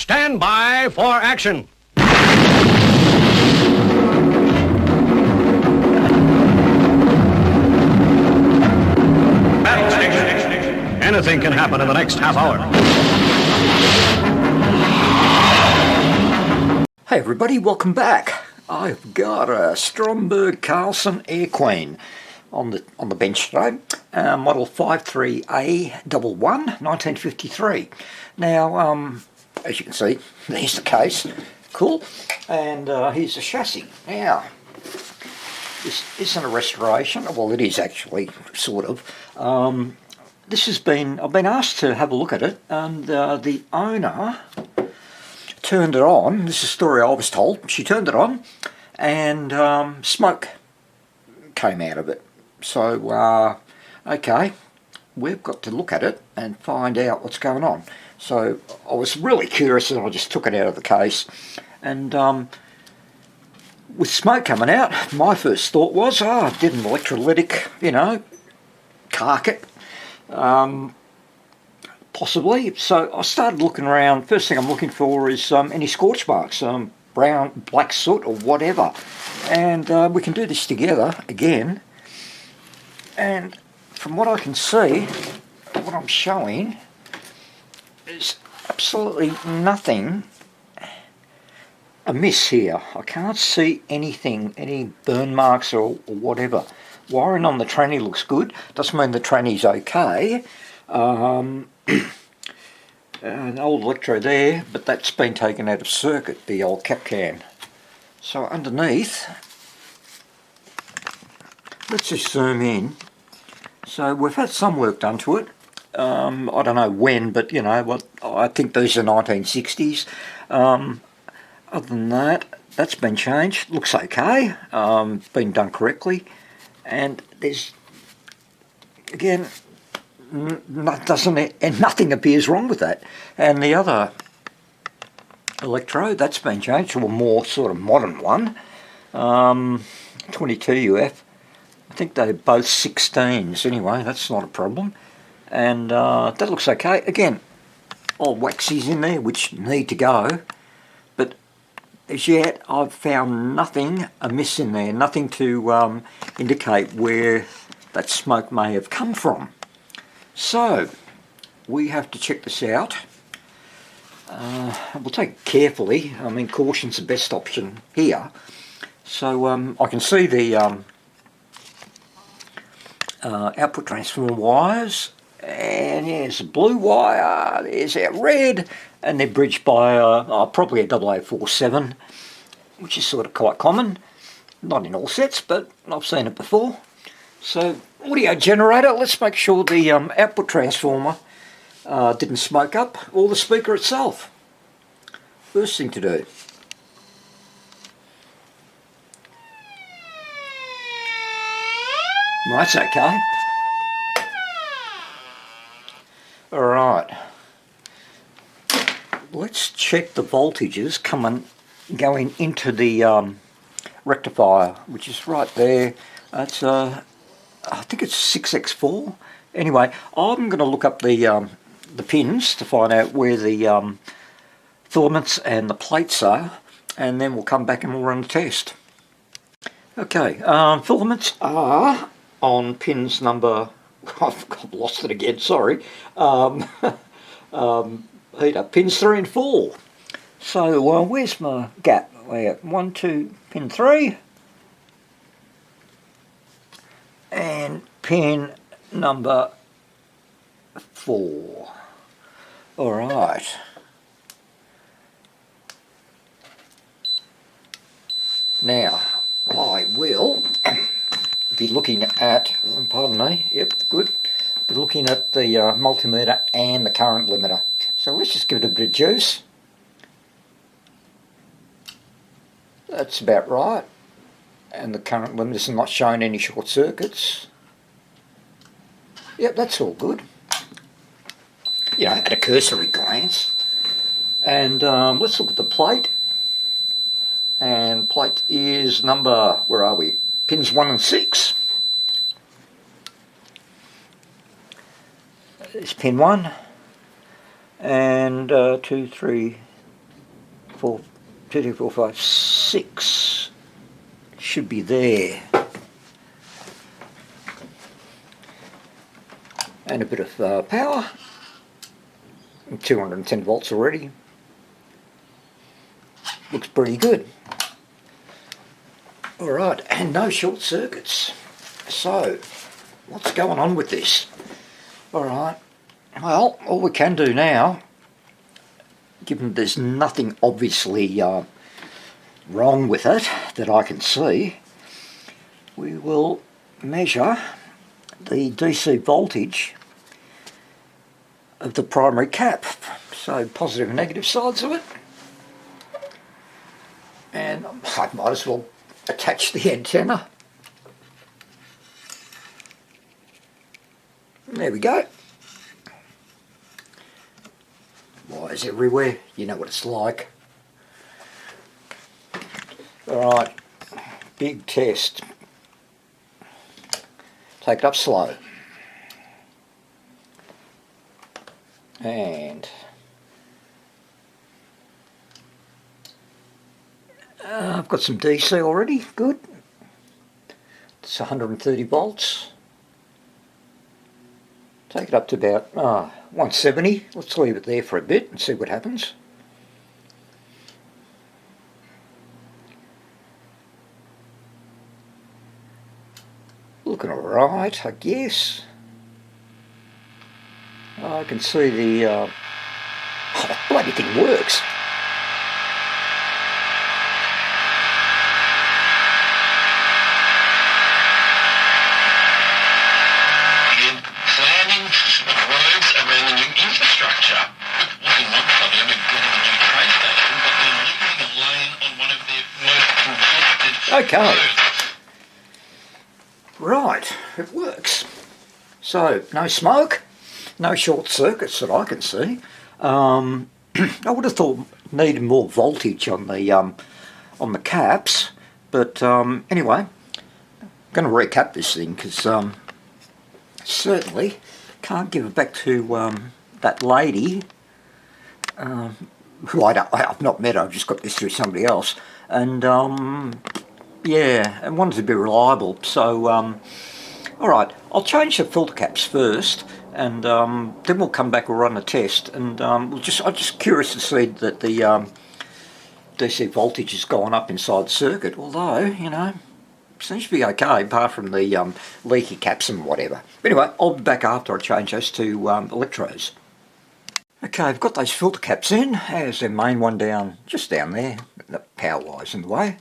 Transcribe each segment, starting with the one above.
Stand by for action. Battle station. Anything can happen in the next half hour. Hey everybody, welcome back. I've got a Stromberg Air Queen on the bench today, model 53A11, 1953. Now, as you can see, there's the case, cool, and here's the chassis. Now, this isn't a restoration, well it is actually, sort of. I've been asked to have a look at it, and the owner turned it on. This is a story I was told. She turned it on and smoke came out of it. So, okay, we've got to look at it and find out what's going on. So I was really curious and I just took it out of the case. And with smoke coming out, my first thought was, did an electrolytic, cark it. Possibly. So I started looking around. First thing I'm looking for is any scorch marks, brown, black soot or whatever. And we can do this together again. And from what I can see, what I'm showing is absolutely nothing amiss here. I can't see anything, any burn marks or whatever. Wiring on the tranny looks good. Doesn't mean the tranny's okay. An old electro there, but that's been taken out of circuit, the old cap can. So underneath, let's just zoom in. So we've had some work done to it. I don't know when, but I think these are 1960s. Other than that, that's been changed. Looks okay. Been done correctly. And there's, again, nothing appears wrong with that. And the other electrode, that's been changed to a more sort of modern one, 22 UF. I think they're both 16s anyway, that's not a problem. And that looks okay. Again, old waxies in there which need to go, but as yet I've found nothing amiss in there, nothing to indicate where that smoke may have come from. So, we have to check this out. We'll take it carefully. I mean, caution's the best option here. So, I can see the output transformer wires, and there's a blue wire, there's our red, and they're bridged by probably a AA47, which is sort of quite common. Not in all sets, but I've seen it before. So, audio generator, let's make sure the output transformer didn't smoke up, or the speaker itself. First thing to do. That's okay. Alright. Let's check the voltages going into the rectifier, which is right there. That's I think it's 6x4. Anyway, I'm going to look up the pins to find out where the filaments and the plates are, and then we'll come back and we'll run the test. Okay, filaments are on pins number, I've lost it again, sorry, heater, pins 3 and 4. So where's my gap? 1, 2, pin 3, and pin number 4. Alright. Now, I will be looking at, pardon me, yep, good, be looking at the multimeter and the current limiter. So let's just give it a bit of juice. That's about right. And the current limiter's not showing any short circuits. Yep, that's all good. At a cursory glance. And let's look at the plate. And plate is number, where are we? Pins 1 and 6. It's pin 1. And 2, 3, 4, 2, 3, 4, 5, 6 should be there. And a bit of power. 210 volts already. Looks pretty good. Alright, and no short circuits. So, what's going on with this? Alright, well, all we can do now, given there's nothing obviously wrong with it that I can see, we will measure the DC voltage of the primary cap. So positive and negative sides of it. And I might as well attach the antenna. There we go. Wires everywhere, you know what it's like. Alright, big test. Take it up slow. And I've got some DC already, good. It's 130 volts. Take it up to about 170. Let's leave it there for a bit and see what happens. Looking alright, I guess. I can see the bloody thing works. Planning roads around the new infrastructure. Looking like something, I mean, getting a new train station, but they're leaving a lane on one of their most congested roads. Right, it works. So, no smoke, no short circuits that I can see. I would have thought needed more voltage on the caps, but anyway, I'm going to recap this thing because certainly can't give it back to that lady who I've not met. I've just got this through somebody else, and yeah, and wanted to be reliable. So alright, I'll change the filter caps first, and then we'll come back, we'll run a test, and I'm just curious to see that the DC voltage has gone up inside the circuit, although, you know, seems to be okay, apart from the leaky caps and whatever. But anyway, I'll be back after I change those two electrodes. Okay, I've got those filter caps in. There's the main one down, just down there, the power wire's in the way.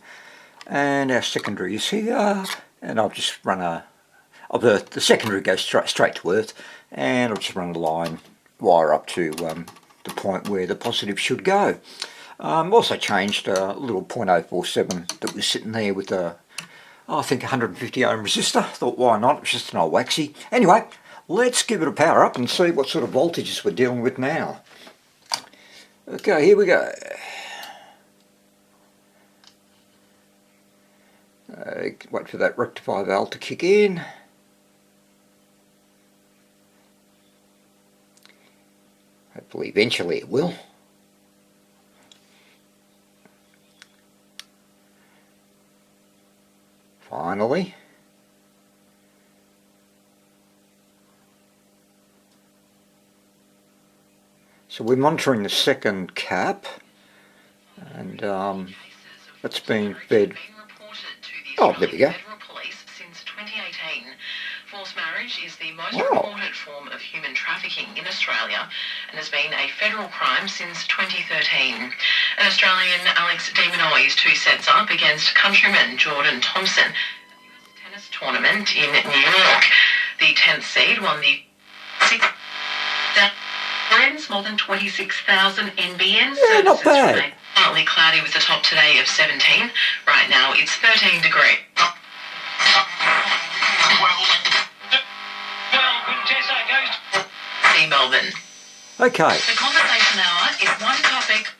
And our secondary is here, and I'll just run the secondary goes straight to earth, and I'll just run a wire up to the point where the positive should go. Also changed a little 0.047 that was sitting there with I think 150 ohm resistor. Thought, why not? It's just an old waxy. Anyway, let's give it a power up and see what sort of voltages we're dealing with now. Okay, here we go. Wait for that rectifier valve to kick in. Hopefully eventually it will. Finally. So we're monitoring the second cap, and that's being fed. Oh, there we go. Forced marriage is the most reported form of human trafficking in Australia and has been a federal crime since 2013. An Australian, Alex de Minaur's 2 sets up against countryman Jordan Thompson at the US tennis tournament in New York. The 10th seed won the 6th more than 26,000 NBN services. Yeah, not bad. Partly cloudy with a top today of 17. Right now it's 13 degrees. Melbourne. Okay. The conversation hour is one topic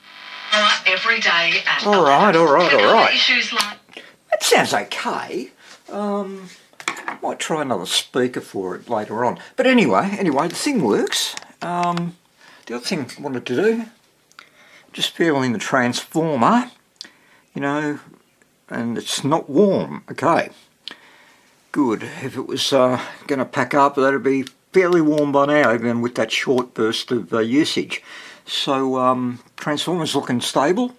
every day at Alright. Issues like That sounds okay. Might try another speaker for it later on. But anyway, the thing works. The other thing I wanted to do, just feeling the transformer, you know, and it's not warm. Okay, good. If it was going to pack up, that'd be fairly warm by now, even with that short burst of usage. So transformer's looking stable,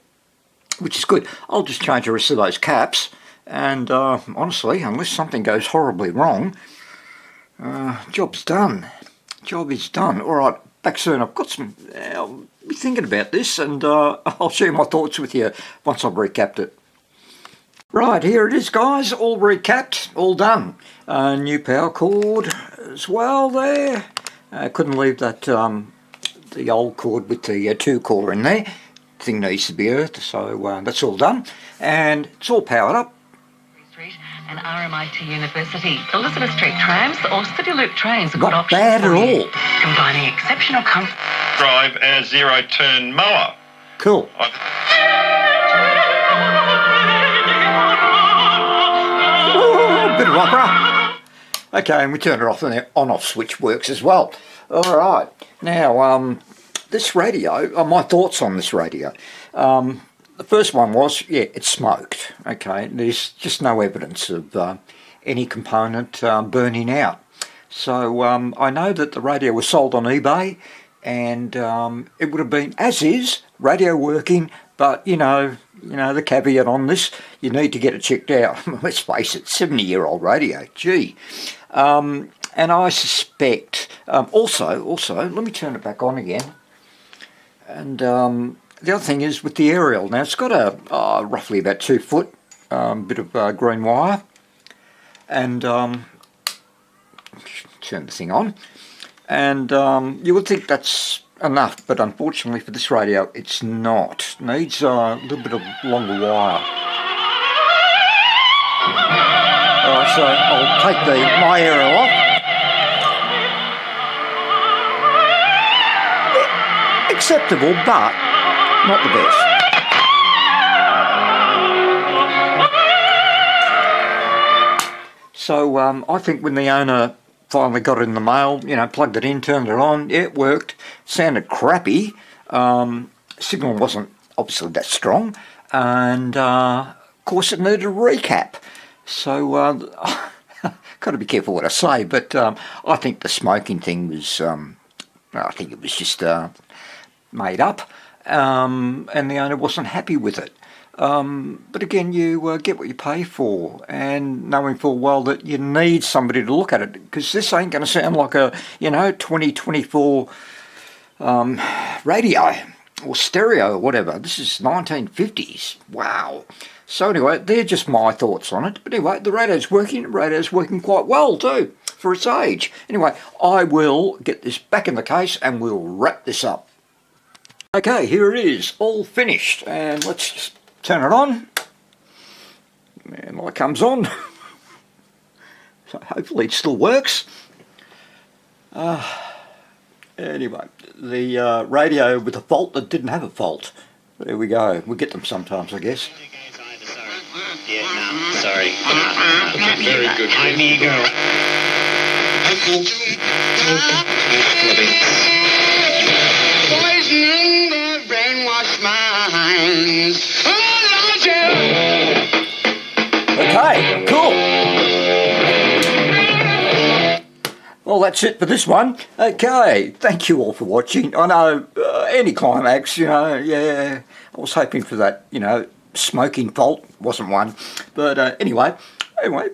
which is good. I'll just change the rest of those caps, and honestly, unless something goes horribly wrong, job's done. Job is done. All right, back soon. I've got some... I'll be thinking about this, and I'll share my thoughts with you once I've recapped it. Right, here it is, guys. All recapped, all done. New power cord as well there. Couldn't leave that the old cord with the 2-core in there. Thing needs to be earthed, so that's all done. And it's all powered up. Street and RMIT University. Elizabeth Street trams or City Loop trains are Not good options bad for at you, all. combining exceptional comfort. Drive a zero-turn mower. Cool. Ooh, bit of opera. Okay, and we turn it off, and the on-off switch works as well. All right. Now, this radio, my thoughts on this radio. The first one was, yeah, it smoked. Okay, there's just no evidence of any component burning out. So I know that the radio was sold on eBay, and it would have been as is, radio working, but you know the caveat on this, you need to get it checked out. Let's face it, 70-year-old radio, gee. And I suspect, also, let me turn it back on again. And the other thing is with the aerial. Now it's got a roughly about 2 foot bit of green wire, and turn the thing on, and you would think that's enough, but unfortunately for this radio it's not. It needs a little bit of longer wire. Alright, so I'll take my aerial off. Acceptable, but not the best. So I think when the owner finally got it in the mail, plugged it in, turned it on, yeah, it worked. Sounded crappy. Signal wasn't obviously that strong, and of course it needed a recap. So got to be careful what I say, but I think the smoking thing was, I think it was just made up, and the owner wasn't happy with it. But again, you get what you pay for, and knowing full well that you need somebody to look at it, because this ain't going to sound like a 2024 radio or stereo or whatever. This is 1950s. Wow. So anyway, they're just my thoughts on it. But anyway, the radio's working quite well too for its age. Anyway, I will get this back in the case and we'll wrap this up. Okay, here it is, all finished, and let's just turn it on, and while it comes on, so hopefully it still works. Anyway, the radio with a fault that didn't have a fault. There we go. We get them sometimes, I guess. Yeah, no, sorry. Very good. I'm eager. Poisoning their brainwashed minds. Okay, cool. Well, that's it for this one. Okay, thank you all for watching. I know, anticlimax, yeah, I was hoping for that, smoking fault. Wasn't one. But anyway,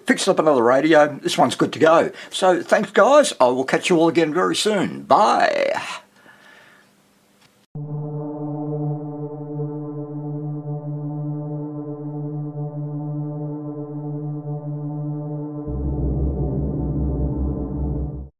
fixed up another radio. This one's good to go. So thanks, guys. I will catch you all again very soon. Bye.